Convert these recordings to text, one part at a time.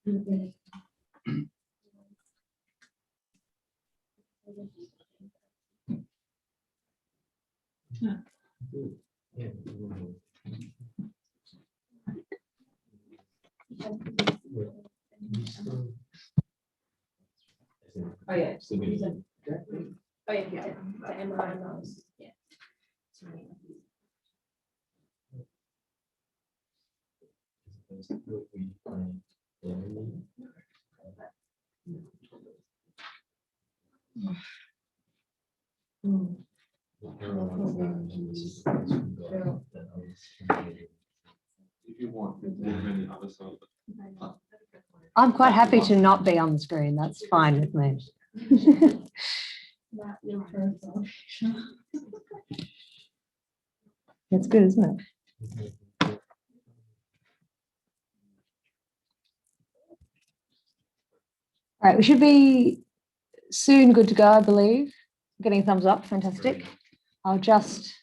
Oh yeah. Oh yeah. The MRI knows. Yeah. If you want, any other side of it. I'm quite happy to not be on the screen. That's fine with me. It's good, isn't it? All right, we should be soon good to go, I believe. Getting a thumbs up, fantastic. I'll just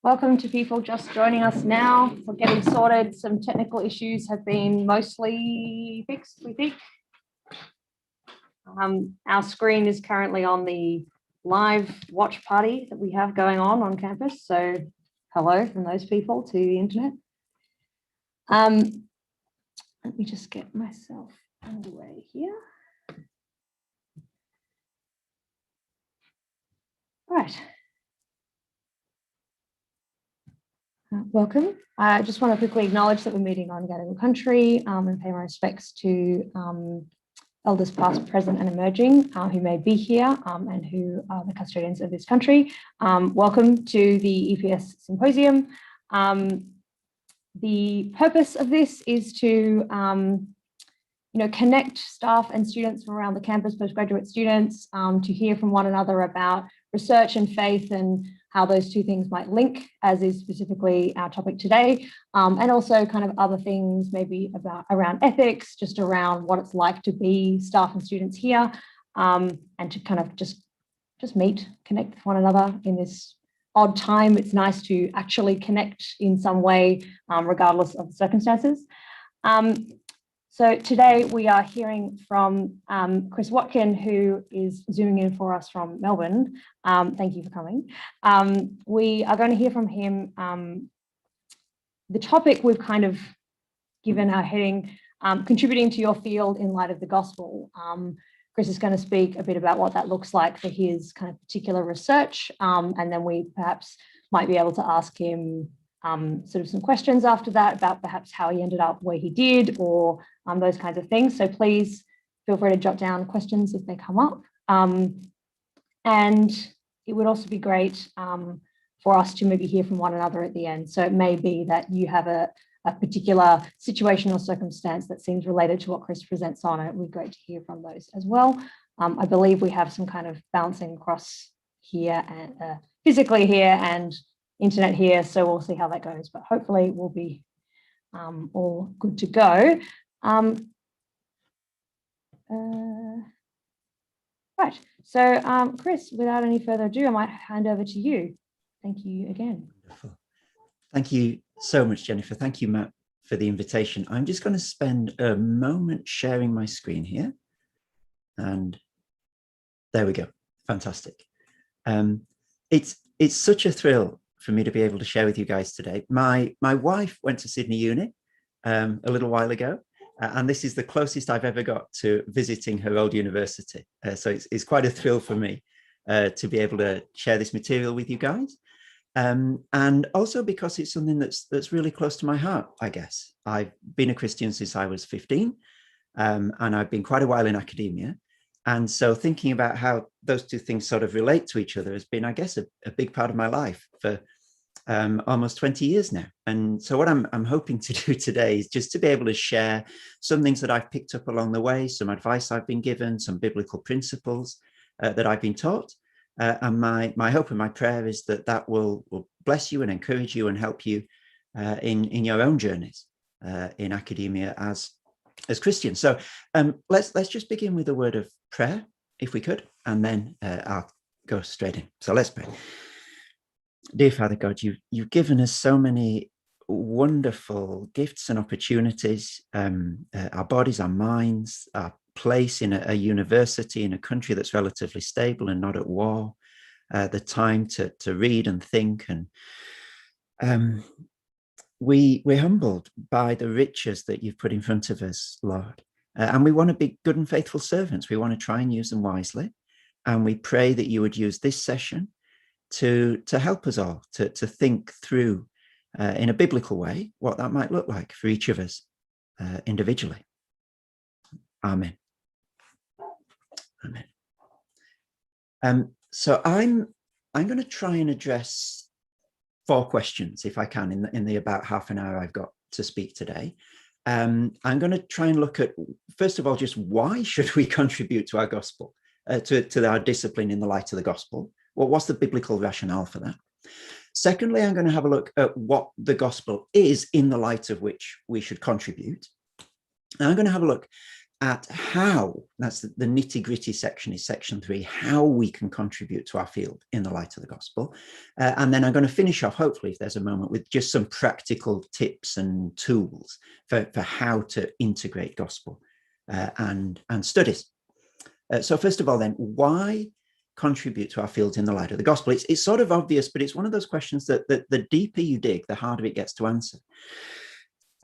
welcome to people just joining us now. We're getting sorted. Some technical issues have been mostly fixed, we think. Our screen is currently on the live watch party that we have going on campus. So hello from those people to the internet. Let me just get myself underway here. Right. Welcome. I just want to quickly acknowledge that we're meeting on Gadigal country and pay my respects to elders past, present and emerging who may be here and who are the custodians of this country. Welcome to the EPS Symposium. The purpose of this is to connect staff and students from around the campus, postgraduate students, to hear from one another about research and faith and how those two things might link, as is specifically our topic today, and also kind of other things maybe around ethics, just around what it's like to be staff and students here, and to kind of just meet, connect with one another in this odd time. It's nice to actually connect in some way, regardless of the circumstances. So today we are hearing from Chris Watkin, who is zooming in for us from Melbourne. Thank you for coming. We are going to hear from him. The topic we've kind of given our heading, contributing to your field in light of the gospel. Chris is going to speak a bit about what that looks like for his kind of particular research, and then we perhaps might be able to ask him sort of some questions after that about perhaps how he ended up where he did, or those kinds of things. So please feel free to jot down questions if they come up. And it would also be great for us to maybe hear from one another at the end. So it may be that you have a particular situation or circumstance that seems related to what Chris presents on, and it would be great to hear from those as well. I believe we have some kind of bouncing across here and physically here and internet here, so we'll see how that goes, but hopefully we'll be all good to go. Right, so Chris, without any further ado, I might hand over to you. Thank you again. Wonderful. Thank you so much, Jennifer. Thank you, Matt, for the invitation. I'm just going to spend a moment sharing my screen here. And there we go. Fantastic. It's such a thrill for me to be able to share with you guys today. My wife went to Sydney Uni a little while ago, and this is the closest I've ever got to visiting her old university. So it's quite a thrill for me to be able to share this material with you guys. And also because it's something that's really close to my heart, I guess. I've been a Christian since I was 15, and I've been quite a while in academia. And so thinking about how those two things sort of relate to each other has been, I guess, a big part of my life for almost 20 years now. And so what I'm hoping to do today is just to be able to share some things that I've picked up along the way, some advice I've been given, some biblical principles that I've been taught. And my hope and my prayer is that will bless you and encourage you and help you in your own journeys in academia as Christians. So let's just begin with a word of prayer, if we could, and then I'll go straight in. So let's pray. Dear Father God, you've given us so many wonderful gifts and opportunities, our bodies, our minds, our place in a university, in a country that's relatively stable and not at war, the time to read and think. And we're humbled by the riches that you've put in front of us, Lord. And we want to be good and faithful servants. We want to try and use them wisely. And we pray that you would use this session to help us all to think through in a biblical way what that might look like for each of us individually. Amen. Amen. So I'm going to try and address 4 questions, if I can, in the about half an hour I've got to speak today. I'm going to try and look at, first of all, just why should we contribute to our gospel, to our discipline in the light of the gospel? Well, what's the biblical rationale for that? Secondly, I'm going to have a look at what the gospel is in the light of which we should contribute. And I'm going to have a look at how, that's the nitty-gritty section, is section 3, how we can contribute to our field in the light of the gospel. And then I'm going to finish off, hopefully, if there's a moment, with just some practical tips and tools for how to integrate gospel and studies. So first of all, then, why contribute to our field in the light of the gospel? It's sort of obvious, but it's one of those questions that the deeper you dig, the harder it gets to answer.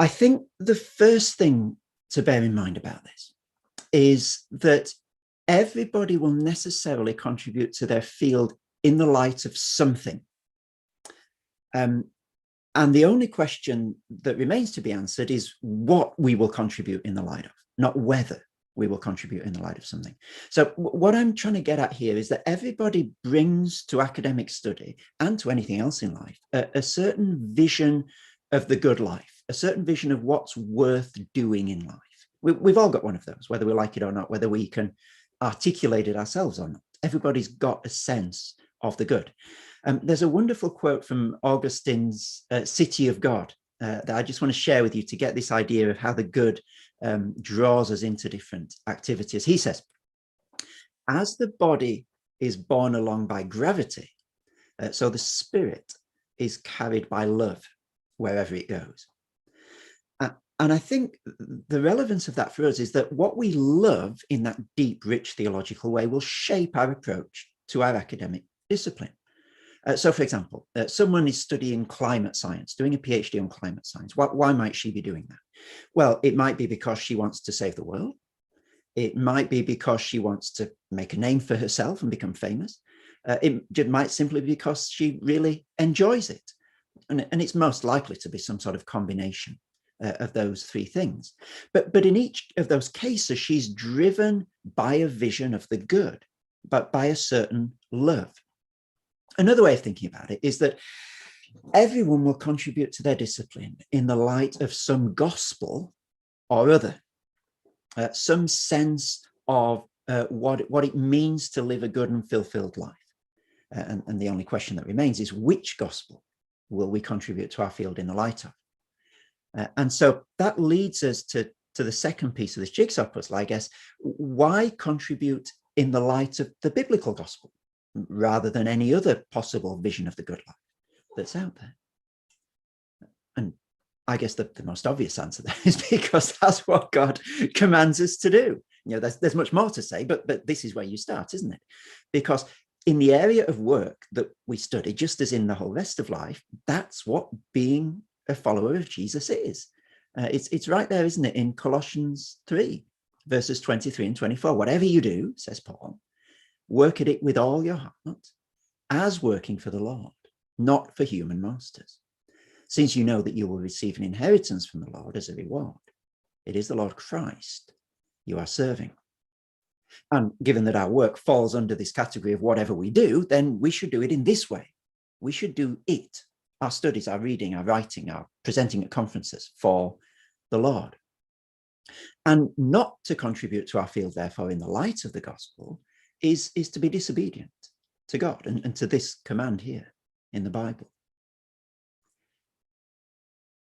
I think the first thing to bear in mind about this is that everybody will necessarily contribute to their field in the light of something. And the only question that remains to be answered is what we will contribute in the light of, not whether we will contribute in the light of something. So what I'm trying to get at here is that everybody brings to academic study and to anything else in life a certain vision of the good life, a certain vision of what's worth doing in life. We've all got one of those, whether we like it or not, whether we can articulate it ourselves or not. Everybody's got a sense of the good. There's a wonderful quote from Augustine's City of God that I just want to share with you to get this idea of how the good draws us into different activities. He says, as the body is borne along by gravity, so the spirit is carried by love wherever it goes. And I think the relevance of that for us is that what we love in that deep, rich theological way will shape our approach to our academic discipline. So, for example, someone is studying climate science, doing a PhD on climate science. Why might she be doing that? Well, it might be because she wants to save the world. It might be because she wants to make a name for herself and become famous. It might simply be because she really enjoys it. And it's most likely to be some sort of combination of those 3 things. But in each of those cases, she's driven by a vision of the good, but by a certain love. Another way of thinking about it is that everyone will contribute to their discipline in the light of some gospel or other, some sense of what it means to live a good and fulfilled life. And the only question that remains is, which gospel will we contribute to our field in the light of? And so that leads us to the second piece of this jigsaw puzzle, I guess. Why contribute in the light of the biblical gospel rather than any other possible vision of the good life that's out there? And I guess the most obvious answer there is because that's what God commands us to do. You know, there's much more to say, but this is where you start, isn't it? Because in the area of work that we study, just as in the whole rest of life, that's what being a follower of Jesus is. It's right there, isn't it, in Colossians 3, verses 23 and 24. Whatever you do, says Paul, work at it with all your heart, as working for the Lord, not for human masters, since you know that you will receive an inheritance from the Lord as a reward. It is the Lord Christ you are serving. And given that our work falls under this category of whatever we do, then we should do it in this way. We should do it, our studies, our reading, our writing, our presenting at conferences, for the Lord. And not to contribute to our field, therefore, in the light of the gospel is to be disobedient to God and to this command here in the Bible.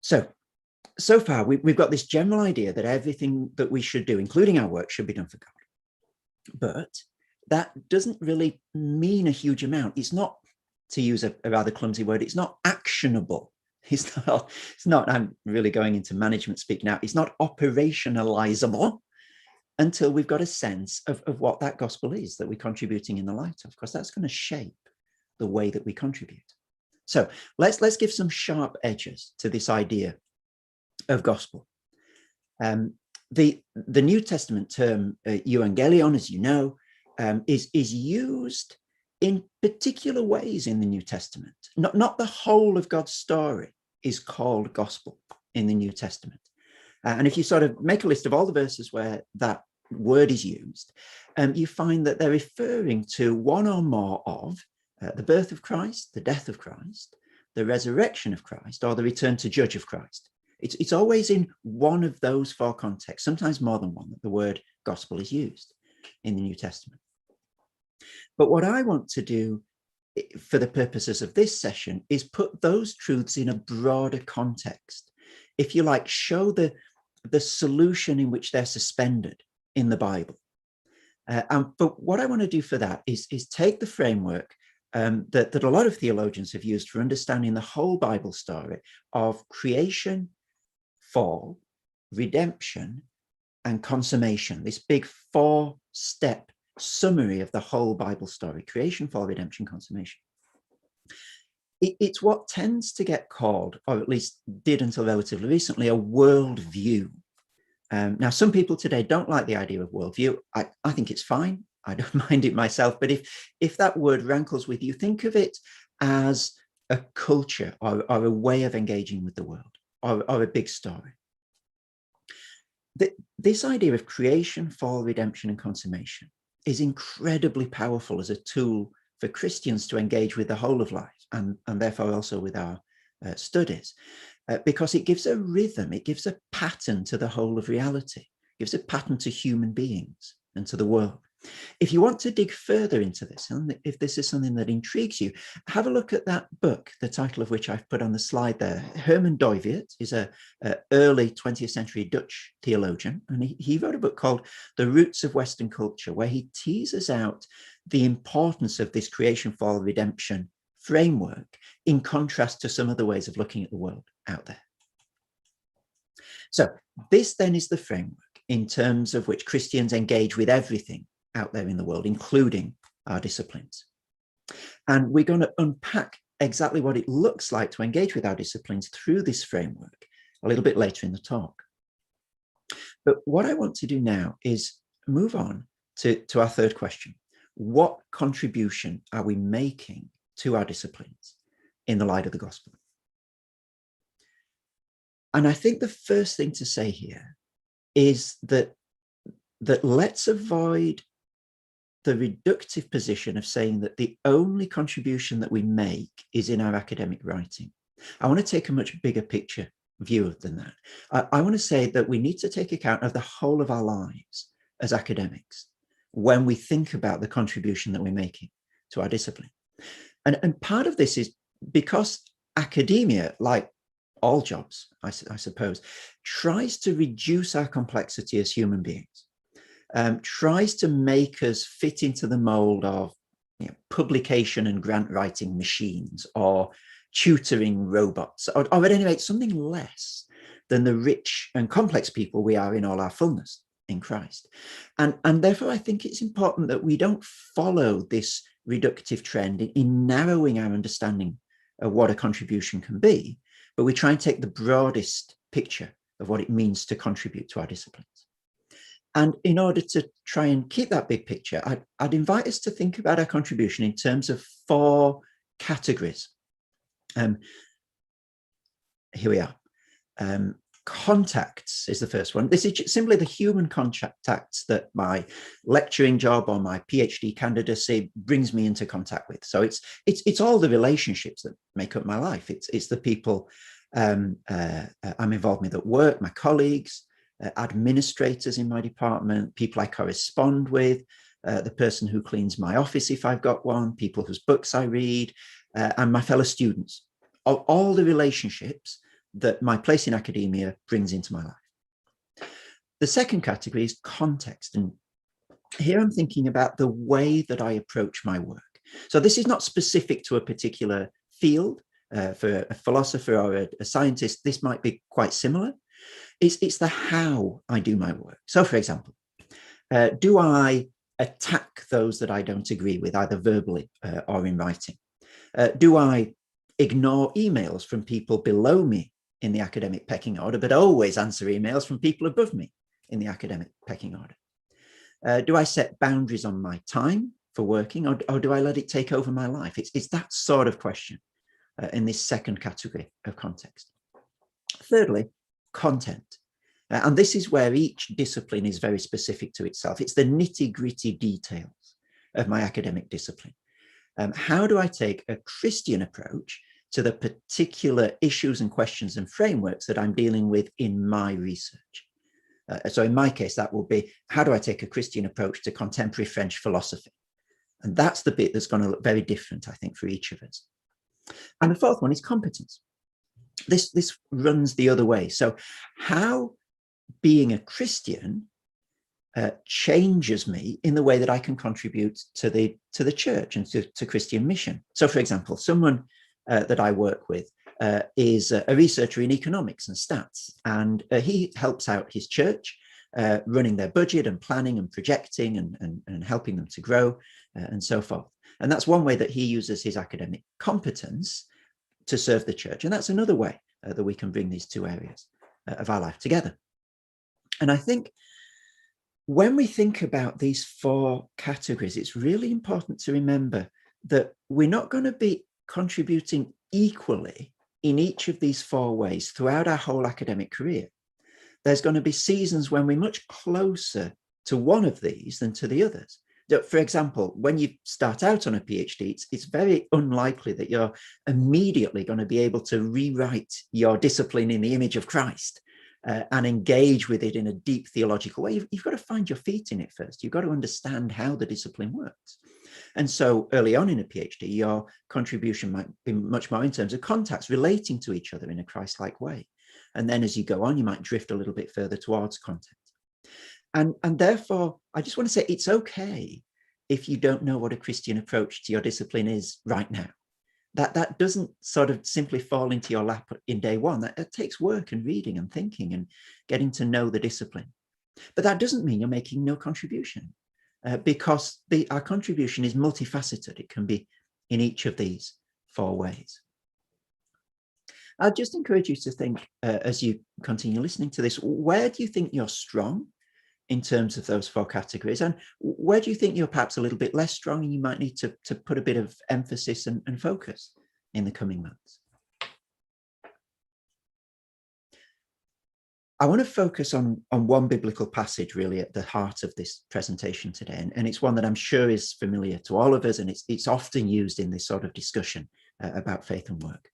So far, we've got this general idea that everything that we should do, including our work, should be done for God. But that doesn't really mean a huge amount. It's not to use a rather clumsy word, it's not actionable. It's not, I'm really going into management speak now, it's not operationalizable until we've got a sense of what that gospel is that we're contributing in the light of. Of course, that's going to shape the way that we contribute. So let's give some sharp edges to this idea of gospel. The New Testament term Evangelion, as you know, is used in particular ways in the New Testament. Not the whole of God's story is called gospel in the New Testament. And if you sort of make a list of all the verses where that word is used, you find that they're referring to one or more of the birth of Christ, the death of Christ, the resurrection of Christ, or the return to judge of Christ. It's always in one of those four contexts, sometimes more than one, that the word gospel is used in the New Testament. But what I want to do for the purposes of this session is put those truths in a broader context. If you like, show the solution in which they're suspended in the Bible. But what I want to do for that is take the framework that a lot of theologians have used for understanding the whole Bible story of creation, fall, redemption, and consummation, this big four-step summary of the whole Bible story: creation, fall, redemption, consummation. It's what tends to get called, or at least did until relatively recently, a worldview. Now, some people today don't like the idea of worldview. I think it's fine. I don't mind it myself. But if that word rankles with you, think of it as a culture or a way of engaging with the world, or a big story. This idea of creation, fall, redemption, and consummation is incredibly powerful as a tool for Christians to engage with the whole of life, and therefore also with our studies, because it gives a rhythm, it gives a pattern to the whole of reality, it gives a pattern to human beings and to the world. If you want to dig further into this, and if this is something that intrigues you, have a look at that book, the title of which I've put on the slide there. Hermann Dooyeweerd is an early 20th century Dutch theologian, and he wrote a book called The Roots of Western Culture, where he teases out the importance of this creation, fall, redemption framework in contrast to some of the ways of looking at the world out there. So this then is the framework in terms of which Christians engage with everything out there in the world, including our disciplines. And we're going to unpack exactly what it looks like to engage with our disciplines through this framework a little bit later in the talk. But what I want to do now is move on to our third question. What contribution are we making to our disciplines in the light of the gospel? And I think the first thing to say here is that let's avoid the reductive position of saying that the only contribution that we make is in our academic writing. I want to take a much bigger picture view than that. I want to say that we need to take account of the whole of our lives as academics when we think about the contribution that we're making to our discipline. And part of this is because academia, like all jobs, I suppose, tries to reduce our complexity as human beings. Tries to make us fit into the mold of publication and grant writing machines, or tutoring robots, or at any rate something less than the rich and complex people we are in all our fullness in Christ. And therefore I think it's important that we don't follow this reductive trend in narrowing our understanding of what a contribution can be, but we try and take the broadest picture of what it means to contribute to our disciplines. And in order to try and keep that big picture, I'd invite us to think about our contribution in terms of four categories. Here we are. Contacts is the first one. This is simply the human contacts that my lecturing job or my PhD candidacy brings me into contact with. So it's all the relationships that make up my life. It's the people I'm involved with at work, my colleagues, administrators in my department, people I correspond with, the person who cleans my office if I've got one, people whose books I read, and my fellow students. All the relationships that my place in academia brings into my life. The second category is context. And here I'm thinking about the way that I approach my work. So this is not specific to a particular field. For a philosopher or a scientist, this might be quite similar. It's the how I do my work. So for example, do I attack those that I don't agree with, either verbally or in writing? Do I ignore emails from people below me in the academic pecking order, but always answer emails from people above me in the academic pecking order? Do I set boundaries on my time for working, or do I let it take over my life? It's that sort of question in this second category of context. Thirdly, content. And this is where each discipline is very specific to itself. It's the nitty-gritty details of my academic discipline. How do I take a Christian approach to the particular issues and questions and frameworks that I'm dealing with in my research? So in my case, that will be, how do I take a Christian approach to contemporary French philosophy? And that's the bit that's going to look very different, I think, for each of us. And the fourth one is competence. This runs the other way. So how being a Christian changes me in the way that I can contribute to the church and to Christian mission. So for example, someone that I work with is a researcher in economics and stats, and he helps out his church running their budget and planning and projecting and helping them to grow and so forth. And that's one way that he uses his academic competence to serve the church. And that's another way that we can bring these two areas of our life together. And I think when we think about these four categories, it's really important to remember that we're not going to be contributing equally in each of these four ways throughout our whole academic career. There's going to be seasons when we're much closer to one of these than to the others. For example, when you start out on a PhD, it's very unlikely that you're immediately going to be able to rewrite your discipline in the image of Christ and engage with it in a deep theological way. You've got to find your feet in it first. You've got to understand how the discipline works. And so early on in a PhD, your contribution might be much more in terms of contacts relating to each other in a Christ-like way. And then as you go on, you might drift a little bit further towards content. And therefore, I just want to say it's okay if you don't know what a Christian approach to your discipline is right now. That doesn't sort of simply fall into your lap in day one. That takes work and reading and thinking and getting to know the discipline. But that doesn't mean you're making no contribution because our contribution is multifaceted. It can be in each of these four ways. I'd just encourage you to think as you continue listening to this, where do you think you're strong in terms of those four categories? And where do you think you're perhaps a little bit less strong and you might need to put a bit of emphasis and focus in the coming months? I want to focus on one biblical passage really at the heart of this presentation today. And it's one that I'm sure is familiar to all of us, and it's often used in this sort of discussion about faith and work.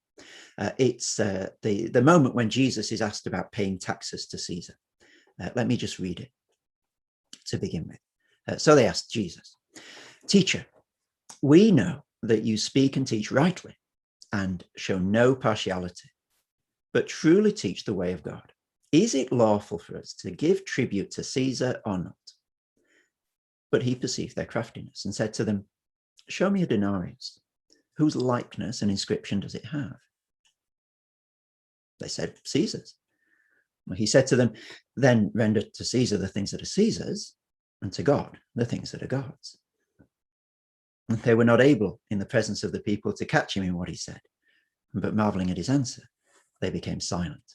It's the moment when Jesus is asked about paying taxes to Caesar. Let me just read it to begin with. So they asked Jesus, "Teacher, we know that you speak and teach rightly and show no partiality, but truly teach the way of God. Is it lawful for us to give tribute to Caesar or not?" But he perceived their craftiness and said to them, "Show me a denarius. Whose likeness and inscription does it have?" They said, "Caesar's." Well, he said to them, "Then render to Caesar the things that are Caesar's, and to God the things that are God's." And they were not able in the presence of the people to catch him in what he said, but marveling at his answer, they became silent.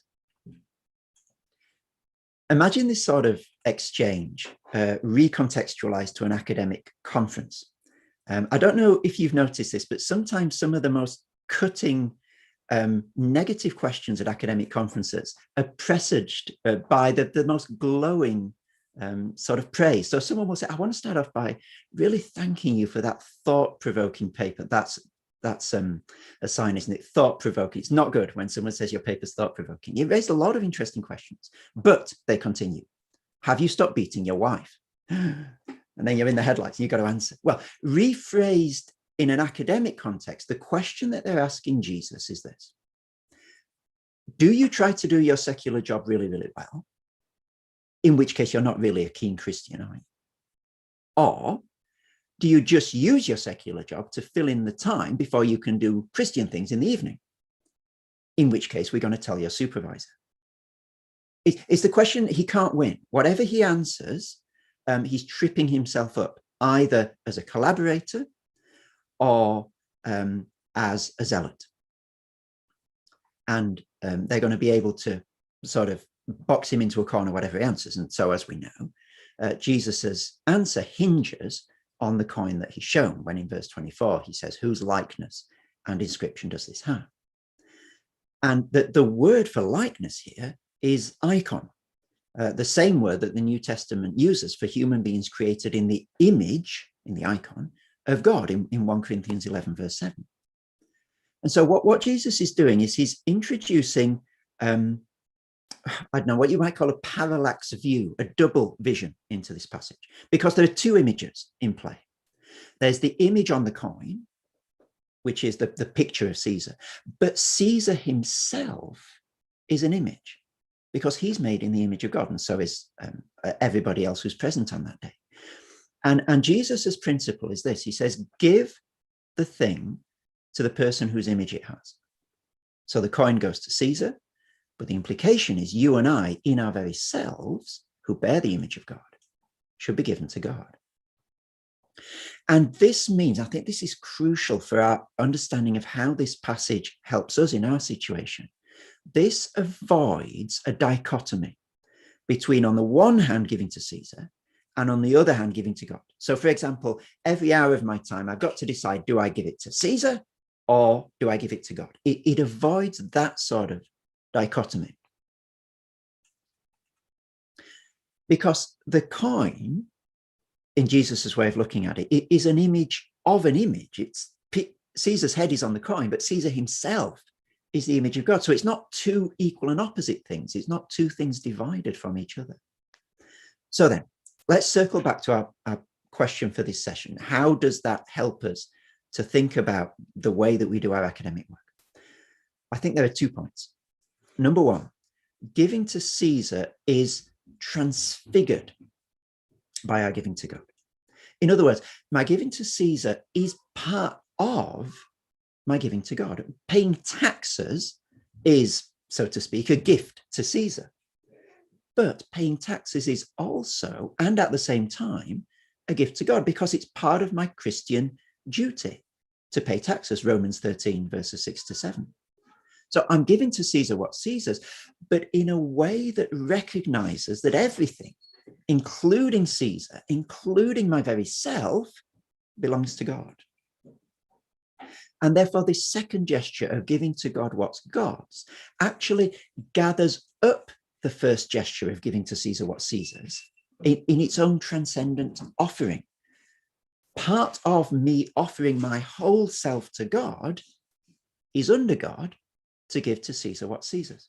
Imagine this sort of exchange recontextualized to an academic conference. I don't know if you've noticed this, but sometimes some of the most cutting negative questions at academic conferences are presaged by the most glowing sort of praise. So someone will say, "I want to start off by really thanking you for that thought-provoking paper." That's a sign, isn't it? Thought-provoking. It's not good when someone says your paper's thought-provoking. You raised a lot of interesting questions, but they continue. "Have you stopped beating your wife?" And then you're in the headlights and you've got to answer. Well, rephrased in an academic context, the question that they're asking Jesus is this: do you try to do your secular job really, really well? In which case you're not really a keen Christian, are you? Or do you just use your secular job to fill in the time before you can do Christian things in the evening? In which case, we're going to tell your supervisor. It's the question he can't win. Whatever he answers, he's tripping himself up, either as a collaborator or as a zealot. And they're going to be able to sort of box him into a corner, whatever he answers. And so, as we know, Jesus's answer hinges on the coin that he's shown, when in verse 24, he says, whose likeness and inscription does this have? And the word for likeness here is icon, the same word that the New Testament uses for human beings created in the image, in the icon, of God in 1 Corinthians 11, verse 7. And so what Jesus is doing is he's introducing, I don't know, what you might call a parallax view, a double vision into this passage, because there are two images in play. There's the image on the coin, which is the picture of Caesar, but Caesar himself is an image, because he's made in the image of God, and so is everybody else who's present on that day. And Jesus's principle is this. He says, give the thing to the person whose image it has. So the coin goes to Caesar, but the implication is you and I, in our very selves, who bear the image of God, should be given to God. And this means, I think this is crucial for our understanding of how this passage helps us in our situation. This avoids a dichotomy between, on the one hand, giving to Caesar, and on the other hand, giving to God. So, for example, every hour of my time, I've got to decide, do I give it to Caesar or do I give it to God? It avoids that sort of dichotomy. Because the coin, in Jesus's way of looking at it, it is an image of an image. Caesar's head is on the coin, but Caesar himself is the image of God. So it's not two equal and opposite things. It's not two things divided from each other. So then, let's circle back to our question for this session. How does that help us to think about the way that we do our academic work? I think there are 2 points. Number one, giving to Caesar is transfigured by our giving to God. In other words, my giving to Caesar is part of my giving to God. Paying taxes is, so to speak, a gift to Caesar. But paying taxes is also, and at the same time, a gift to God, because it's part of my Christian duty to pay taxes, Romans 13, verses 6 to 7. So I'm giving to Caesar what's Caesar's, but in a way that recognizes that everything, including Caesar, including my very self, belongs to God. And therefore, this second gesture of giving to God what's God's actually gathers up the first gesture of giving to Caesar what's Caesar's in its own transcendent offering. Part of me offering my whole self to God is under God to give to Caesar what's Caesar's.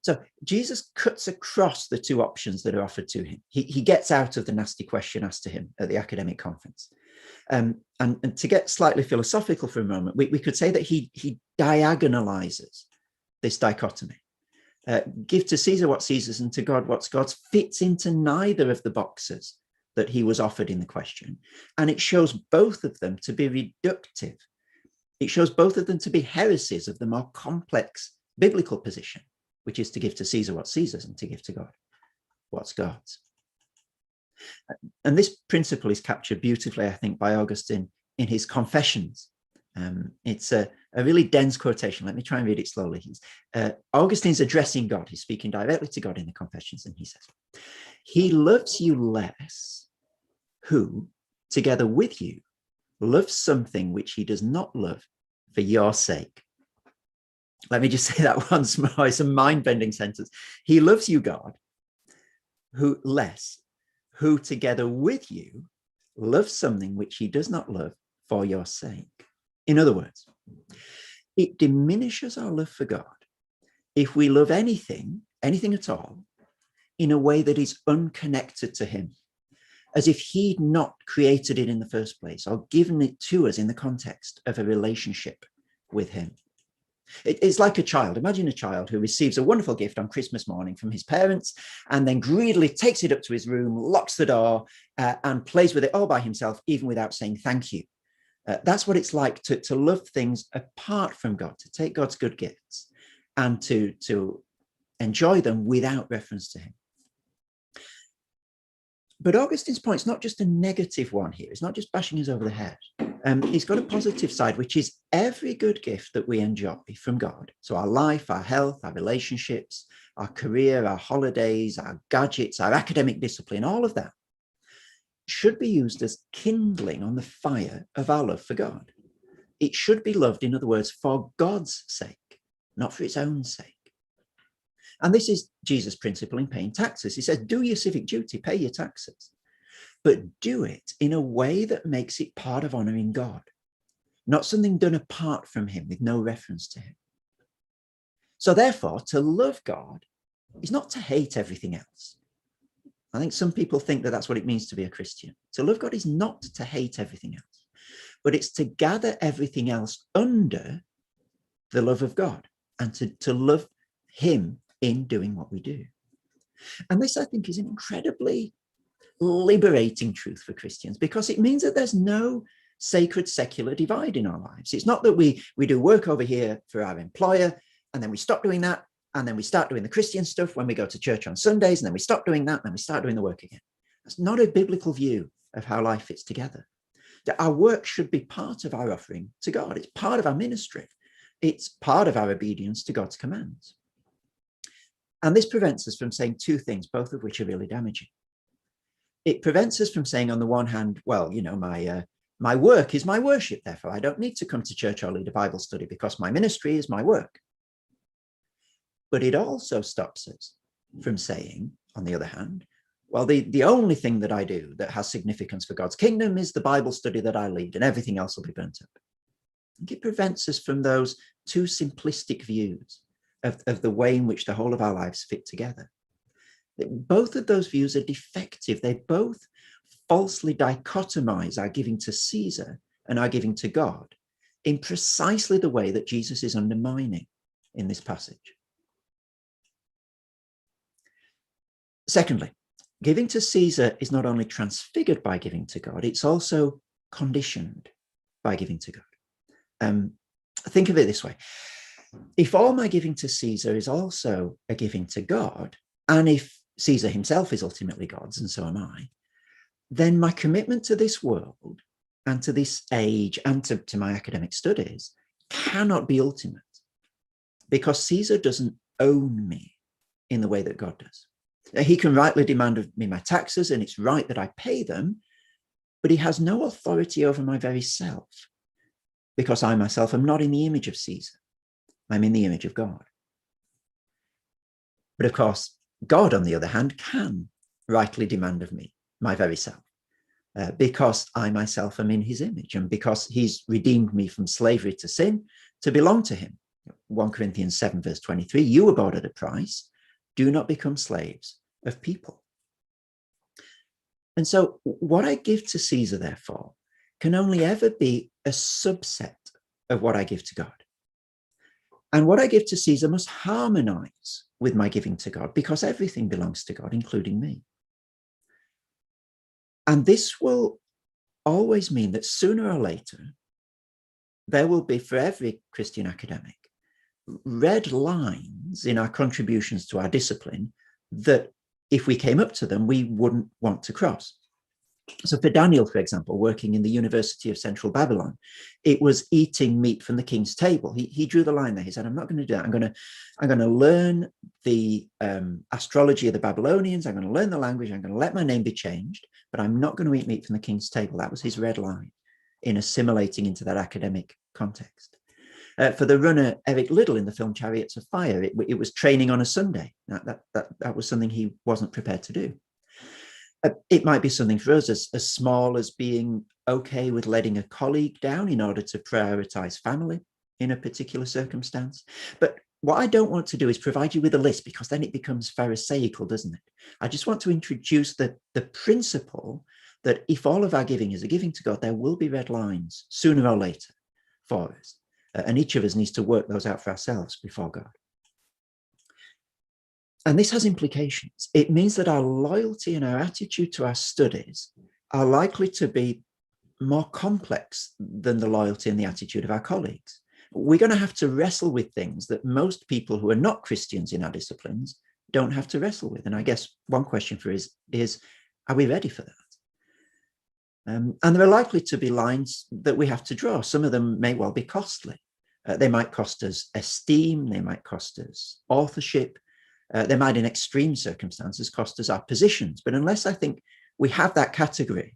So Jesus cuts across the two options that are offered to him. He gets out of the nasty question asked to him at the academic conference. And to get slightly philosophical for a moment, we could say that he diagonalizes this dichotomy. Give to Caesar what's Caesar's and to God what's God's fits into neither of the boxes that he was offered in the question. And it shows both of them to be reductive. It shows both of them to be heresies of the more complex biblical position, which is to give to Caesar what's Caesar's and to give to God what's God's. And this principle is captured beautifully, I think, by Augustine in his Confessions. It's a really dense quotation. Let me try and read it slowly. Augustine's addressing God. He's speaking directly to God in the Confessions, and he says, "He loves you less who, together with you, loves something which he does not love for your sake." Let me just say that once more. It's a mind-bending sentence. He loves you, God, who together with you loves something which he does not love for your sake. In other words, it diminishes our love for God if we love anything at all, in a way that is unconnected to him, as if he'd not created it in the first place or given it to us in the context of a relationship with him. It's like a child. Imagine a child who receives a wonderful gift on Christmas morning from his parents and then greedily takes it up to his room, locks the door, and plays with it all by himself, even without saying thank you. That's what it's like to love things apart from God, to take God's good gifts and to enjoy them without reference to him. But Augustine's point is not just a negative one here. It's not just bashing us over the head. He's got a positive side, which is every good gift that we enjoy from God. So our life, our health, our relationships, our career, our holidays, our gadgets, our academic discipline, all of that should be used as kindling on the fire of our love for God. It should be loved, in other words, for God's sake, not for its own sake. And this is Jesus' principle in paying taxes. He says, do your civic duty, pay your taxes, but do it in a way that makes it part of honoring God, not something done apart from him with no reference to him. So therefore, to love God is not to hate everything else. I think some people think that that's what it means to be a Christian. To love God is not to hate everything else, but it's to gather everything else under the love of God and to love him in doing what we do. And this, I think, is an incredibly liberating truth for Christians, because it means that there's no sacred secular divide in our lives. It's not that we do work over here for our employer and then we stop doing that, and then we start doing the Christian stuff when we go to church on Sundays, and then we stop doing that and then we start doing the work again. That's not a biblical view of how life fits together. That our work should be part of our offering to God. It's part of our ministry. It's part of our obedience to God's commands. And this prevents us from saying two things, both of which are really damaging. It prevents us from saying, on the one hand, well, you know, my work is my worship, therefore I don't need to come to church or lead a Bible study because my ministry is my work. But it also stops us from saying, on the other hand, well, the only thing that I do that has significance for God's kingdom is the Bible study that I lead, and everything else will be burnt up. I think it prevents us from those two simplistic views of the way in which the whole of our lives fit together. Both of those views are defective. They both falsely dichotomize our giving to Caesar and our giving to God in precisely the way that Jesus is undermining in this passage. Secondly, giving to Caesar is not only transfigured by giving to God, it's also conditioned by giving to God. Think of it this way. If all my giving to Caesar is also a giving to God, and if Caesar himself is ultimately God's, and so am I, then my commitment to this world and to this age and to my academic studies cannot be ultimate, because Caesar doesn't own me in the way that God does. He can rightly demand of me my taxes, and it's right that I pay them, but he has no authority over my very self, because I myself am not in the image of Caesar. I'm in the image of God. But of course, God, on the other hand, can rightly demand of me my very self, because I myself am in his image, and because he's redeemed me from slavery to sin to belong to him. 1 Corinthians 7 verse 23, you were bought at a price, do not become slaves of people. And so what I give to Caesar, therefore, can only ever be a subset of what I give to God. And what I give to Caesar must harmonize with my giving to God, because everything belongs to God, including me. And this will always mean that sooner or later, there will be, for every Christian academic, red lines in our contributions to our discipline that, if we came up to them, we wouldn't want to cross. So for Daniel, for example, working in the University of Central Babylon, it was eating meat from the king's table. He drew the line there. He said, I'm not going to do that. I'm going to learn the astrology of the Babylonians. I'm going to learn the language. I'm going to let my name be changed, but I'm not going to eat meat from the king's table. That was his red line in assimilating into that academic context. For the runner Eric Liddell in the film Chariots of Fire, it was training on a Sunday. That was something he wasn't prepared to do. It might be something for us as small as being okay with letting a colleague down in order to prioritize family in a particular circumstance. But what I don't want to do is provide you with a list, because then it becomes pharisaical, doesn't it? I just want to introduce the principle that if all of our giving is a giving to God, there will be red lines sooner or later for us. And each of us needs to work those out for ourselves before God. And this has implications. It means that our loyalty and our attitude to our studies are likely to be more complex than the loyalty and the attitude of our colleagues. We're going to have to wrestle with things that most people who are not Christians in our disciplines don't have to wrestle with. And I guess one question for us is, are we ready for that? And there are likely to be lines that we have to draw. Some of them may well be costly. They might cost us esteem, they might cost us authorship, they might in extreme circumstances cost us our positions. But unless I think we have that category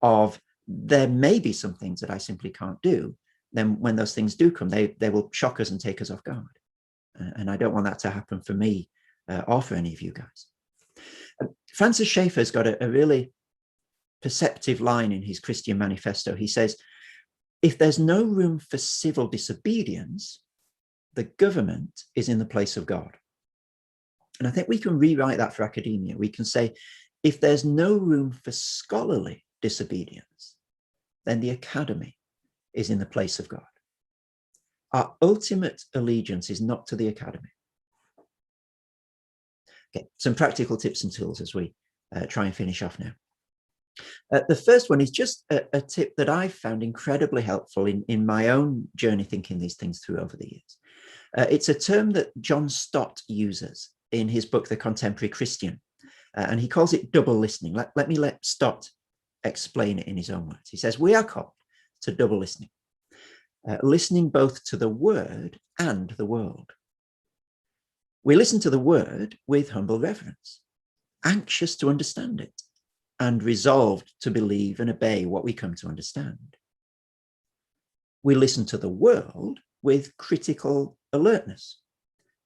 of there may be some things that I simply can't do, then when those things do come, they will shock us and take us off guard. And I don't want that to happen for me or for any of you guys. Francis Schaeffer's got a really perceptive line in his Christian Manifesto. He says, if there's no room for civil disobedience, the government is in the place of God. And I think we can rewrite that for academia. We can say, if there's no room for scholarly disobedience, then the academy is in the place of God. Our ultimate allegiance is not to the academy. Okay, some practical tips and tools as we try and finish off now. The first one is just a tip that I've found incredibly helpful in my own journey thinking these things through over the years. It's a term that John Stott uses in his book, The Contemporary Christian, and he calls it double listening. Let me let Stott explain it in his own words. He says, we are called to double listening, listening both to the word and the world. We listen to the word with humble reverence, anxious to understand it, and resolved to believe and obey what we come to understand. We listen to the world with critical alertness,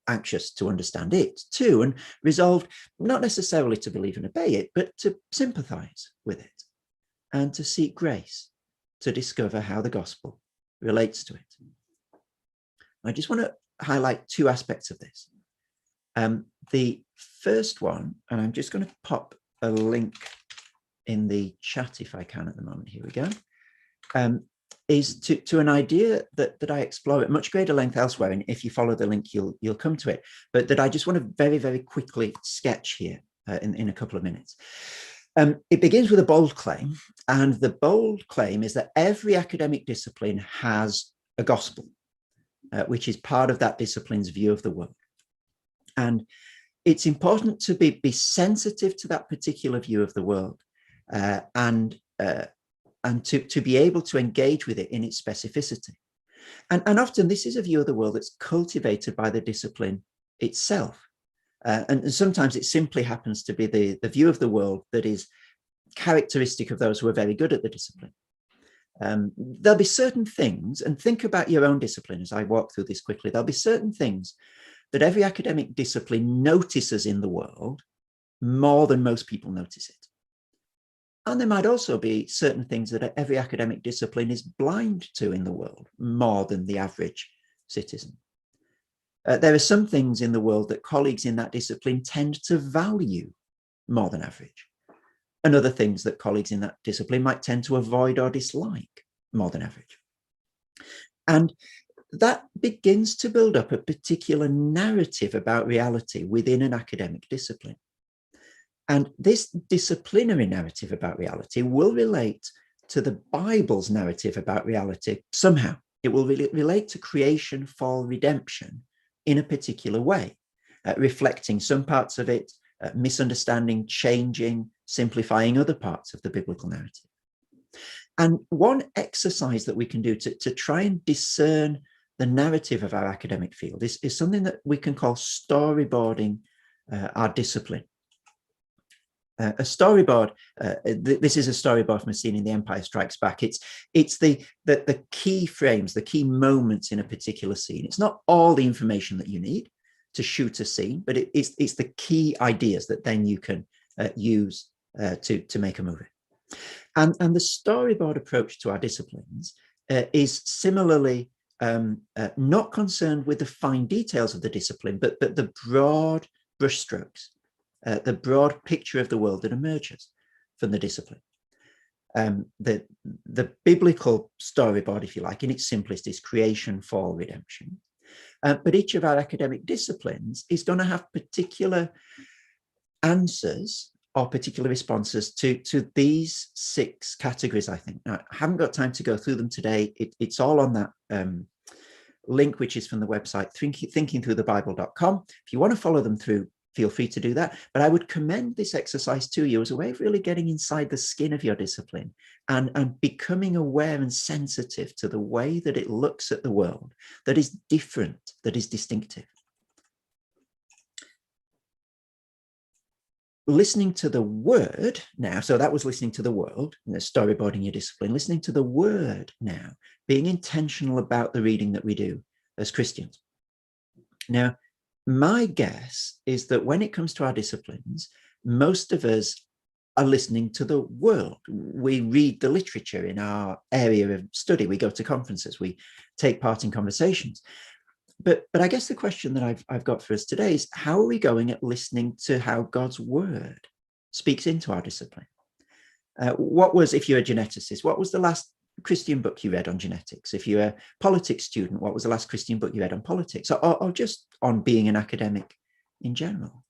anxious to understand it too, and resolved not necessarily to believe and obey it, but to sympathize with it and to seek grace to discover how the gospel relates to it. I just want to highlight two aspects of this. The first one, and I'm just going to pop a link in the chat if I can at the moment, here we go, is to an idea that I explore at much greater length elsewhere, and if you follow the link, you'll come to it, but that I just want to very, very quickly sketch here in a couple of minutes. It begins with a bold claim, and the bold claim is that every academic discipline has a gospel, which is part of that discipline's view of the world. And it's important to be sensitive to that particular view of the world, and to be able to engage with it in its specificity. And often this is a view of the world that's cultivated by the discipline itself. And sometimes it simply happens to be the view of the world that is characteristic of those who are very good at the discipline. There'll be certain things, and think about your own discipline as I walk through this quickly, there'll be certain things that every academic discipline notices in the world more than most people notice it. And there might also be certain things that every academic discipline is blind to in the world more than the average citizen. There are some things in the world that colleagues in that discipline tend to value more than average, and other things that colleagues in that discipline might tend to avoid or dislike more than average. And that begins to build up a particular narrative about reality within an academic discipline. And this disciplinary narrative about reality will relate to the Bible's narrative about reality somehow. It will relate to creation, fall, redemption in a particular way, reflecting some parts of it, misunderstanding, changing, simplifying other parts of the biblical narrative. And one exercise that we can do to try and discern the narrative of our academic field is something that we can call storyboarding our discipline. A storyboard, this is a storyboard from a scene in The Empire Strikes Back. It's the key frames, the key moments in a particular scene. It's not all the information that you need to shoot a scene, but it's the key ideas that then you can use to make a movie. And the storyboard approach to our disciplines is similarly not concerned with the fine details of the discipline, but the broad brushstrokes, the broad picture of the world that emerges from the discipline. The biblical storyboard, if you like, in its simplest, is creation, fall, redemption. But each of our academic disciplines is going to have particular answers or particular responses to these 6 categories, I think. Now, I haven't got time to go through them today. It's all on that link, which is from the website thinkingthroughthebible.com. If you want to follow them through, feel free to do that. But I would commend this exercise to you as a way of really getting inside the skin of your discipline and becoming aware and sensitive to the way that it looks at the world, that is different, that is distinctive. Listening to the word now, so that was listening to the world, and storyboarding your discipline, listening to the word now, being intentional about the reading that we do as Christians. Now, my guess is that when it comes to our disciplines, most of us are listening to the world. We read the literature in our area of study. We go to conferences. We take part in conversations. But I guess the question that I've got for us today is, how are we going at listening to how God's word speaks into our discipline? What was, if you're a geneticist, what was the last Christian book you read on genetics? If you're a politics student, what was the last Christian book you read on politics, or just on being an academic in general?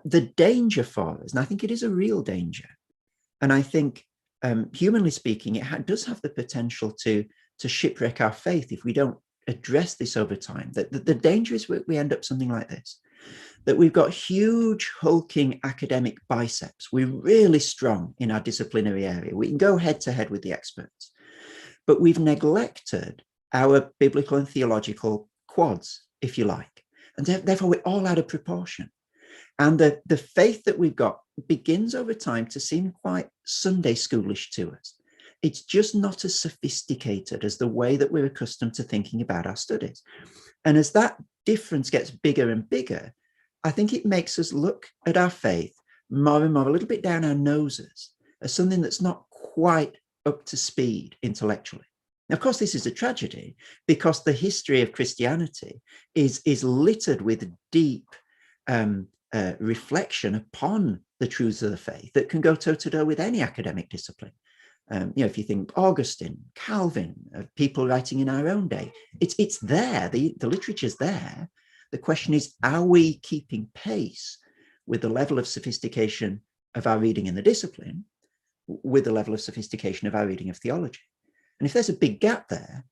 The danger for us, and I think it is a real danger, and I think humanly speaking, it does have the potential to shipwreck our faith if we don't address this over time. That the danger is we end up something like this, that we've got huge hulking academic biceps. We're really strong in our disciplinary area. We can go head to head with the experts, but we've neglected our biblical and theological quads, if you like, and therefore we're all out of proportion. And the faith that we've got begins over time to seem quite Sunday schoolish to us. It's just not as sophisticated as the way that we're accustomed to thinking about our studies. And as that difference gets bigger and bigger, I think it makes us look at our faith more and more, a little bit down our noses, as something that's not quite up to speed intellectually. Now, of course, this is a tragedy because the history of Christianity is littered with deep reflection upon the truths of the faith that can go toe-to-toe with any academic discipline. If you think Augustine, Calvin, people writing in our own day, it's there, the literature's there. The question is, are we keeping pace with the level of sophistication of our reading in the discipline with the level of sophistication of our reading of theology? And if there's a big gap there,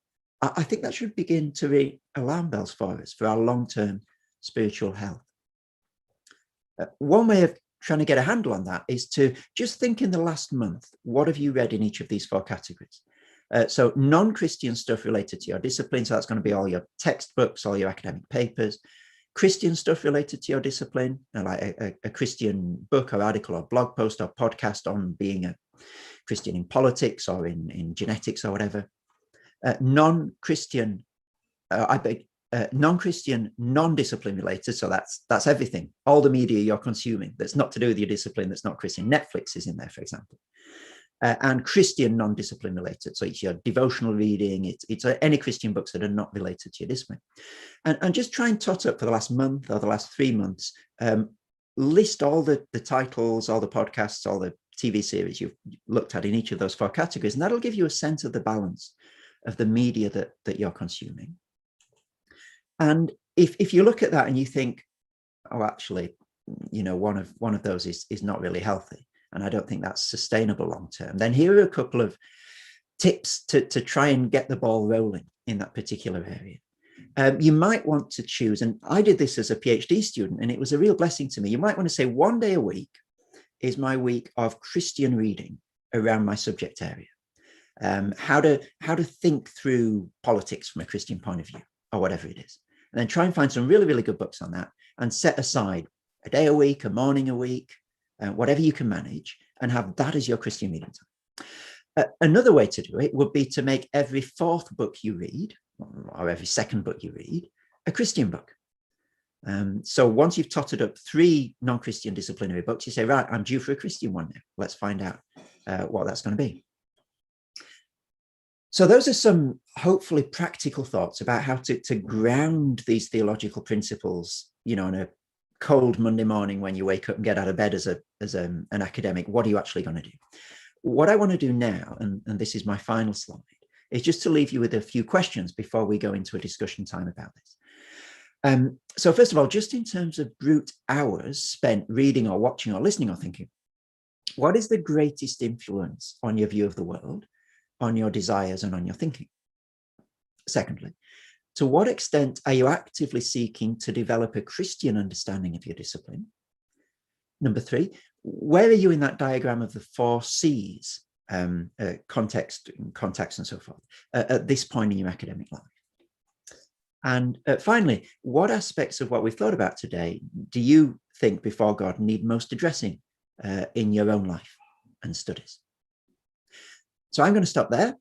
I think that should begin to ring alarm bells for us, for our long-term spiritual health. One way of trying to get a handle on that is to just think in the last month, what have you read in each of these 4 categories? So non-Christian stuff related to your discipline. So that's going to be all your textbooks, all your academic papers. Christian stuff related to your discipline, like a Christian book or article or blog post or podcast on being a Christian in politics or in genetics or whatever. Non-Christian, non-Christian, non-discipline related. So that's everything, all the media you're consuming that's not to do with your discipline, that's not Christian. Netflix is in there, for example. And Christian non-discipline related. So it's your devotional reading, it's any Christian books that are not related to your discipline. And just try and tot up for the last month or the last 3 months, list all the titles, all the podcasts, all the TV series you've looked at in each of those 4 categories. And that'll give you a sense of the balance of the media that you're consuming. And if you look at that and you think, oh, actually, one of those is not really healthy, and I don't think that's sustainable long term, then here are a couple of tips to try and get the ball rolling in that particular area. You might want to choose, and I did this as a PhD student, and it was a real blessing to me. You might want to say 1 day a week is my week of Christian reading around my subject area. How to think through politics from a Christian point of view, or whatever it is. And then try and find some really, really good books on that and set aside a day a week, a morning a week, whatever you can manage, and have that as your Christian reading time. Another way to do it would be to make every 4th book you read, or every 2nd book you read, a Christian book. So once you've totted up 3 non-Christian disciplinary books, you say, right, I'm due for a Christian one now. Let's find out what that's going to be. So those are some hopefully practical thoughts about how to ground these theological principles, on a cold Monday morning when you wake up and get out of bed as an academic. What are you actually going to do? what I want to do now, and this is my final slide, is just to leave you with a few questions before we go into a discussion time about this. So first of all, just in terms of brute hours spent reading or watching or listening or thinking, what is the greatest influence on your view of the world, on your desires, and on your thinking? Secondly, to what extent are you actively seeking to develop a Christian understanding of your discipline? Number three, where are you in that diagram of the 4 C's, context, context, and so forth, at this point in your academic life? And finally, what aspects of what we've thought about today do you think before God need most addressing in your own life and studies? So I'm going to stop there.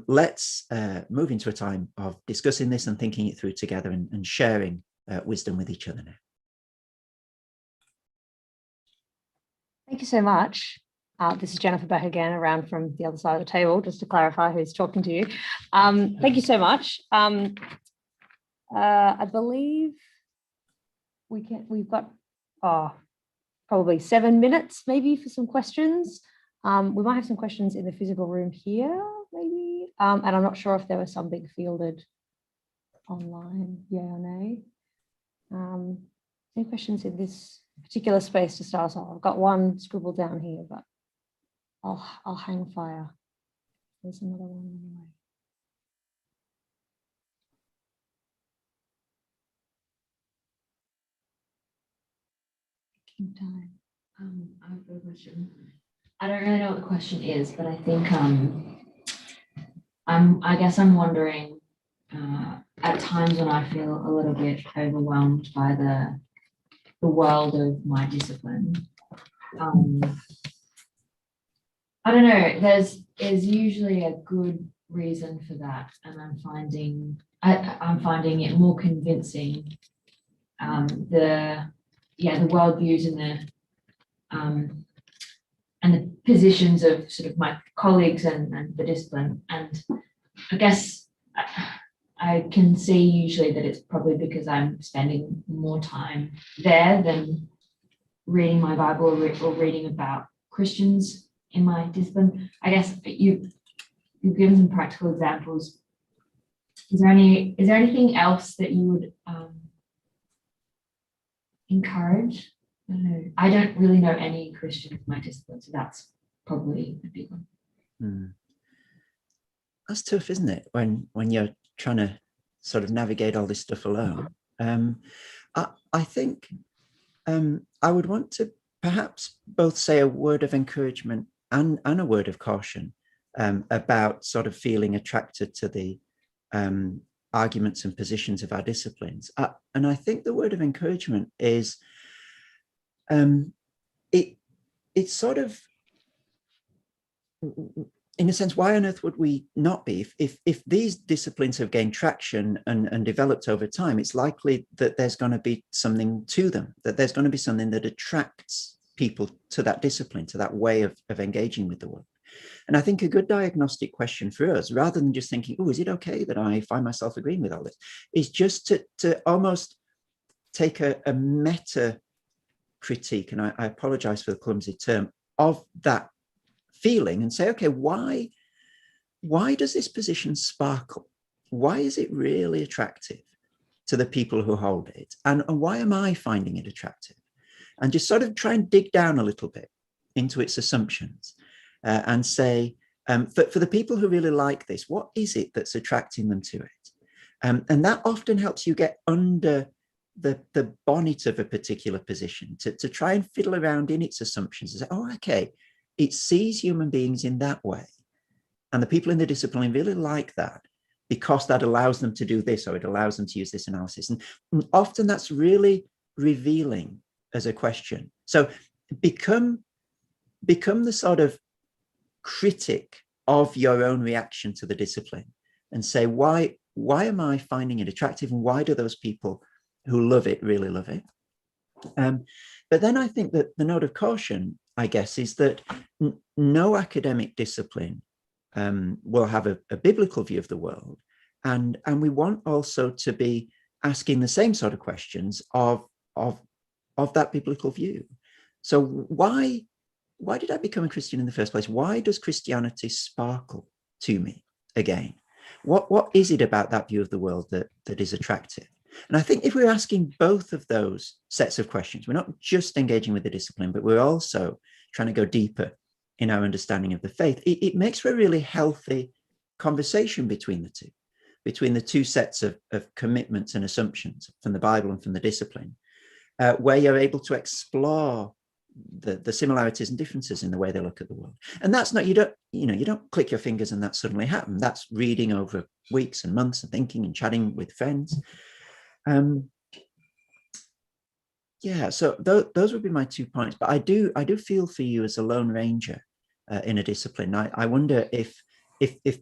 Let's move into a time of discussing this and thinking it through together and sharing wisdom with each other now. Thank you so much. This is Jennifer back again, around from the other side of the table, just to clarify who's talking to you. Thank you so much. I believe we've got probably 7 minutes maybe for some questions. We might have some questions in the physical room here, maybe. And I'm not sure if there were some being fielded online, yeah or nay. Any questions in this particular space to start off? I've got one scribbled down here, but I'll hang fire. There's another one anyway. Time. I have a question. I don't really know what the question is, but I think I guess I'm wondering at times when I feel a little bit overwhelmed by the world of my discipline. I don't know. There's usually a good reason for that, and I'm finding it more convincing. The worldviews and the positions of sort of my colleagues and the discipline. And I guess I can see usually that it's probably because I'm spending more time there than reading my Bible or reading about Christians in my discipline. I guess you've given some practical examples. Is there anything else that you would encourage? I don't know. I don't really know any Christians in my discipline, so that's probably a big one. That's tough, isn't it? When you're trying to sort of navigate all this stuff alone. I think I would want to perhaps both say a word of encouragement and a word of caution about sort of feeling attracted to the arguments and positions of our disciplines. And I think the word of encouragement is it's sort of, in a sense, why on earth would we not be? If these disciplines have gained traction and developed over time, it's likely that there's going to be something to them, that there's going to be something that attracts people to that discipline, to that way of engaging with the world. And I think a good diagnostic question for us, rather than just thinking, oh, is it okay that I find myself agreeing with all this, is just to almost take a meta critique, and I apologize for the clumsy term, of that feeling and say, okay, why does this position sparkle? Why is it really attractive to the people who hold it? And why am I finding it attractive? And just sort of try and dig down a little bit into its assumptions and say, for the people who really like this, what is it that's attracting them to it? And that often helps you get under the bonnet of a particular position to try and fiddle around in its assumptions and say, oh, okay, it sees human beings in that way. And the people in the discipline really like that because that allows them to do this, or it allows them to use this analysis. And often that's really revealing as a question. So become the sort of critic of your own reaction to the discipline and say, why am I finding it attractive, and why do those people who love it really love it? But then I think that the note of caution, I guess, is that no academic discipline will have a biblical view of the world. And we want also to be asking the same sort of questions of that biblical view. So why why did I become a Christian in the first place? Why does Christianity sparkle to me again? What is it about that view of the world that is attractive? And I think if we're asking both of those sets of questions, we're not just engaging with the discipline, but we're also trying to go deeper in our understanding of the faith. It makes for a really healthy conversation between the two sets of commitments and assumptions from the Bible and from the discipline, where you're able to explore the similarities and differences in the way they look at the world. And that's not, you don't click your fingers and that suddenly happened. That's reading over weeks and months and thinking and chatting with friends. Yeah, so those would be my 2 points. But I do feel for you as a lone ranger in a discipline. I wonder if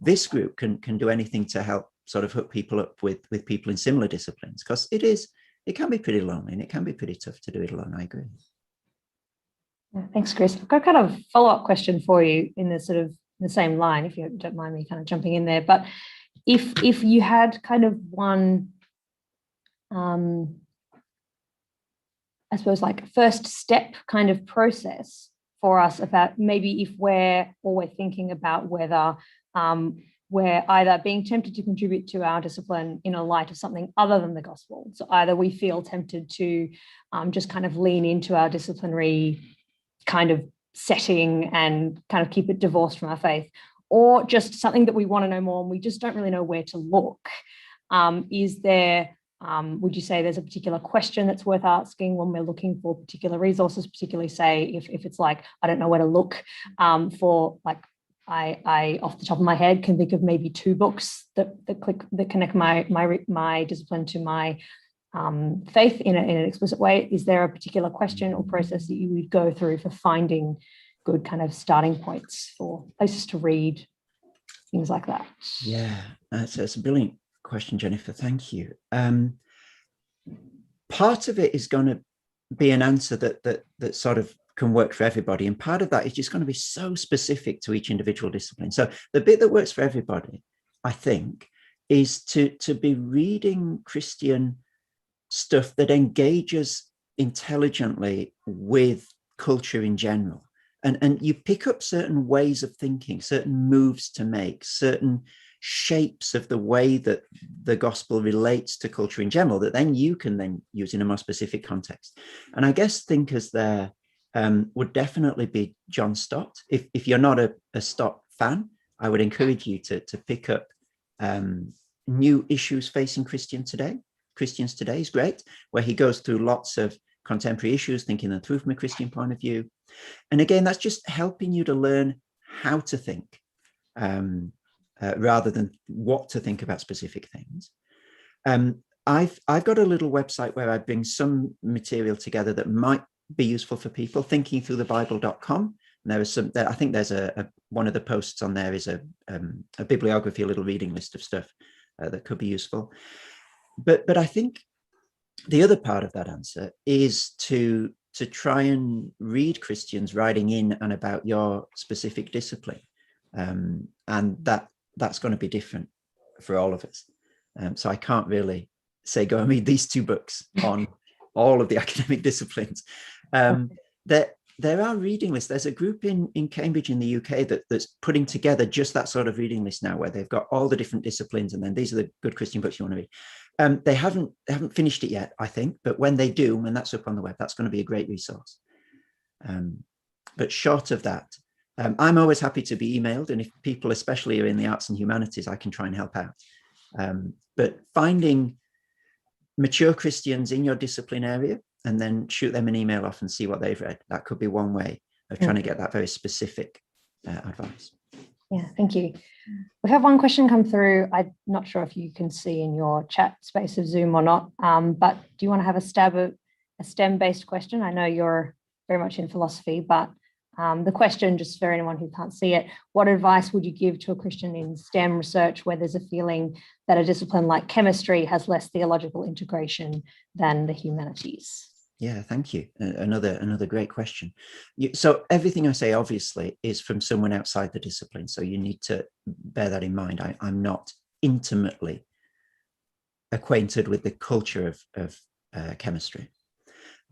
this group can do anything to help sort of hook people up with people in similar disciplines, because it can be pretty lonely and it can be pretty tough to do it alone. I agree. Yeah, thanks, Chris. I've got kind of a follow-up question for you in the same line, if you don't mind me kind of jumping in there. But if you had kind of one, I suppose, like first step kind of process for us about maybe if we're thinking about whether we're either being tempted to contribute to our discipline in a light of something other than the gospel. So either we feel tempted to just kind of lean into our disciplinary kind of setting and kind of keep it divorced from our faith, or just something that we want to know more and we just don't really know where to look. Is there, would you say there's a particular question that's worth asking when we're looking for particular resources, particularly say if it's like, I don't know where to look for, like, I off the top of my head can think of maybe 2 books that connect my discipline to my faith in an explicit way. Is there a particular question or process that you would go through for finding good kind of starting points for places to read, things like that? Yeah, it's a brilliant question, Jennifer. Thank you. Part of it is going to be an answer that sort of can work for everybody, and part of that is just going to be so specific to each individual discipline. So the bit that works for everybody, I think, is to be reading Christian stuff that engages intelligently with culture in general, and you pick up certain ways of thinking, certain moves to make, certain shapes of the way that the gospel relates to culture in general that then you can then use in a more specific context. And I guess thinkers there would definitely be John Stott. If you're not a Stott fan, I would encourage you to pick up New Issues Facing Christians Today is great, where he goes through lots of contemporary issues, thinking them through from a Christian point of view. And again, that's just helping you to learn how to think rather than what to think about specific things. I've got a little website where I bring some material together that might be useful for people, thinkingthroughthebible.com. And there is some, I think there's one of the posts on there is a bibliography, a little reading list of stuff that could be useful. But I think the other part of that answer is to try and read Christians writing in and about your specific discipline. And that's going to be different for all of us. So I can't really say, go and read these 2 books on all of the academic disciplines. There are reading lists. There's a group in Cambridge in the UK that's putting together just that sort of reading list now, where they've got all the different disciplines, and then these are the good Christian books you want to read. They haven't finished it yet, I think, but when they do, and that's up on the web, that's going to be a great resource. But short of that, I'm always happy to be emailed, and if people especially are in the arts and humanities, I can try and help out. But finding mature Christians in your discipline area and then shoot them an email off and see what they've read, that could be one way of trying to get that very specific advice. Yeah, thank you. We have one question come through. I'm not sure if you can see in your chat space of Zoom or not, but do you want to have a stab at a STEM-based question? I know you're very much in philosophy, but the question, just for anyone who can't see it, what advice would you give to a Christian in STEM research where there's a feeling that a discipline like chemistry has less theological integration than the humanities? Yeah, thank you. Another great question. So everything I say, obviously, is from someone outside the discipline. So you need to bear that in mind. I'm not intimately acquainted with the culture of chemistry.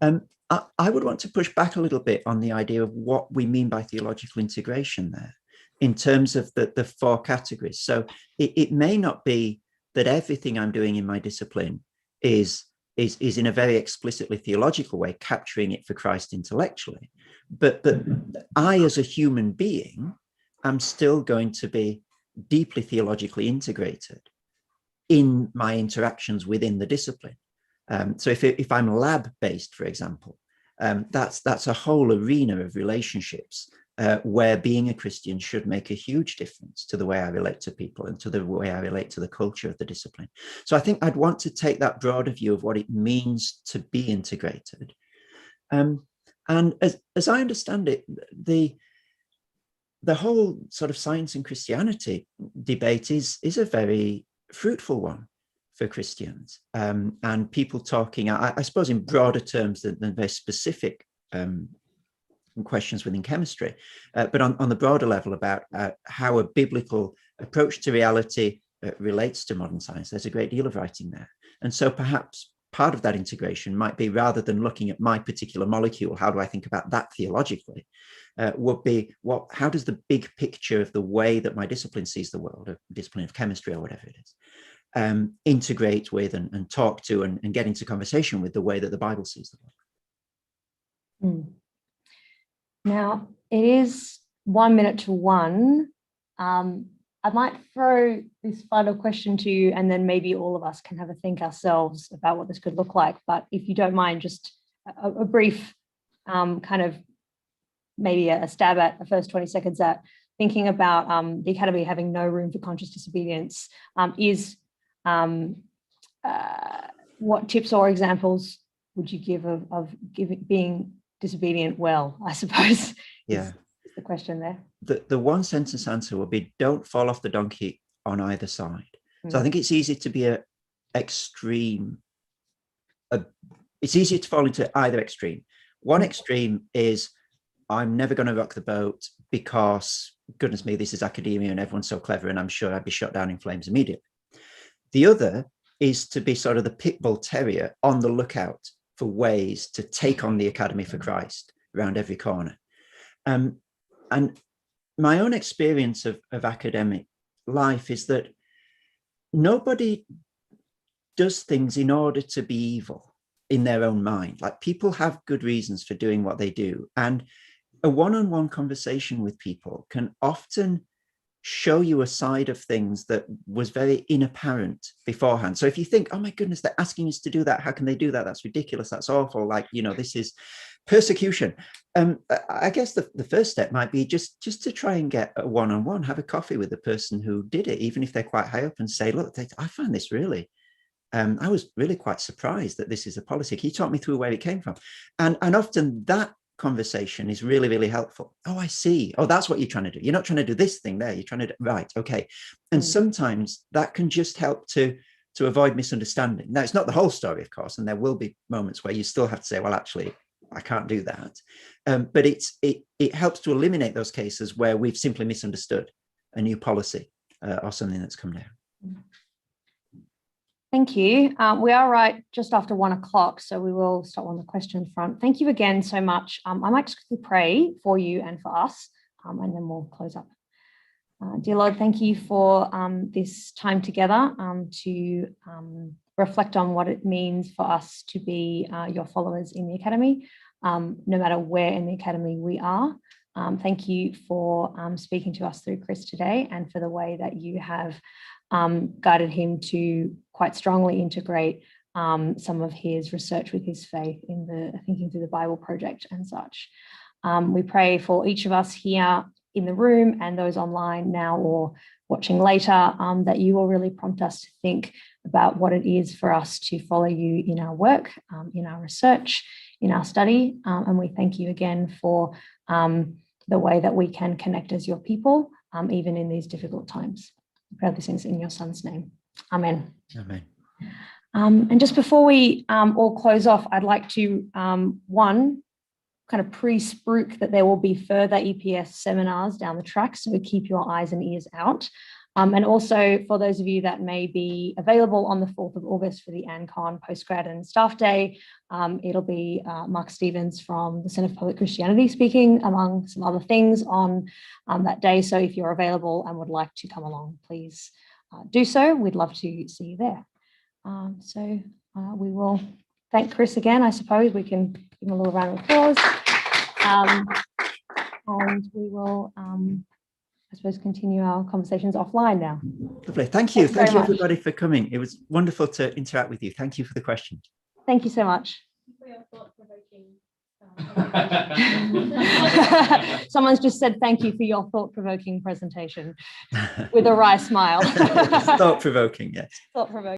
I would want to push back a little bit on the idea of what we mean by theological integration there in terms of the four categories. So it may not be that everything I'm doing in my discipline is in a very explicitly theological way, capturing it for Christ intellectually. But I, as a human being, am still going to be deeply theologically integrated in my interactions within the discipline. So if I'm lab-based, for example, that's a whole arena of relationships where being a Christian should make a huge difference to the way I relate to people and to the way I relate to the culture of the discipline. So I think I'd want to take that broader view of what it means to be integrated. And as I understand it, the whole sort of science and Christianity debate is a very fruitful one for Christians, and people talking, I suppose, in broader terms than very specific questions within chemistry, but on the broader level about how a biblical approach to reality relates to modern science. There's a great deal of writing there. And so perhaps part of that integration might be, rather than looking at my particular molecule, how do I think about that theologically, would be, how does the big picture of the way that my discipline sees the world, a discipline of chemistry or whatever it is, integrate with and talk to and get into conversation with the way that the Bible sees the world. Now, it is 1 minute to 1. I might throw this final question to you, and then maybe all of us can have a think ourselves about what this could look like. But if you don't mind, just a brief kind of maybe a stab at the first 20 seconds at thinking about the Academy having no room for conscious disobedience what tips or examples would you give of being disobedient well, I suppose? Yeah. Is the question there. The one sentence answer would be, don't fall off the donkey on either side. So I think it's easy to be extreme. It's easier to fall into either extreme. One extreme is, I'm never going to rock the boat because, goodness me, this is academia and everyone's so clever and I'm sure I'd be shot down in flames immediately. The other is to be sort of the pit bull terrier on the lookout for ways to take on the Academy for Christ around every corner. And my own experience of academic life is that nobody does things in order to be evil in their own mind. Like, people have good reasons for doing what they do. And a one-on-one conversation with people can often show you a side of things that was very inapparent beforehand. So if you think, oh my goodness, they're asking us to do that, how can they do that? That's ridiculous, that's awful, like, this is persecution. I guess the first step might be just to try and get a one-on-one, have a coffee with the person who did it, even if they're quite high up, and say, look, I find this really, I was really quite surprised that this is a policy. Can you talk me through where it came from? And often that conversation is really, really helpful. Oh, I see. Oh, that's what you're trying to do. You're not trying to do this thing there. You're trying to do, right. Okay. And sometimes that can just help to avoid misunderstanding. Now, it's not the whole story, of course, and there will be moments where you still have to say, well, actually, I can't do that. But it helps to eliminate those cases where we've simply misunderstood a new policy or something that's come down. Thank you. We are right just after 1 o'clock, so we will stop on the question front. Thank you again so much. I might just quickly pray for you and for us, and then we'll close up. Dear Lord, thank you for this time together to reflect on what it means for us to be your followers in the Academy, no matter where in the Academy we are. Thank you for speaking to us through Chris today, and for the way that you have guided him to quite strongly integrate some of his research with his faith in the Thinking Through the Bible project and such. We pray for each of us here in the room and those online now or watching later, that you will really prompt us to think about what it is for us to follow you in our work, in our research, in our study. And we thank you again for the way that we can connect as your people, even in these difficult times. We pray these things in your Son's name. Amen. Amen. And just before we all close off, I'd like to, one, kind of pre-spruik that there will be further EPS seminars down the track, so keep your eyes and ears out. And also for those of you that may be available on the 4th of August for the ANCON Postgrad and Staff Day, it'll be Mark Stevens from the Centre for Public Christianity speaking, among some other things, on that day. So if you're available and would like to come along, please do so. We'd love to see you there. So we will thank Chris again. I suppose we can give him a little round of applause. And we will, I suppose, continue our conversations offline now. Lovely. Thank you. Thank you very Thank you, much. everybody, for coming. It was wonderful to interact with you. Thank you for the questions. Thank you so much. Someone's just said thank you for your thought-provoking presentation with a wry smile. Thought-provoking, yes. Thought-provoking.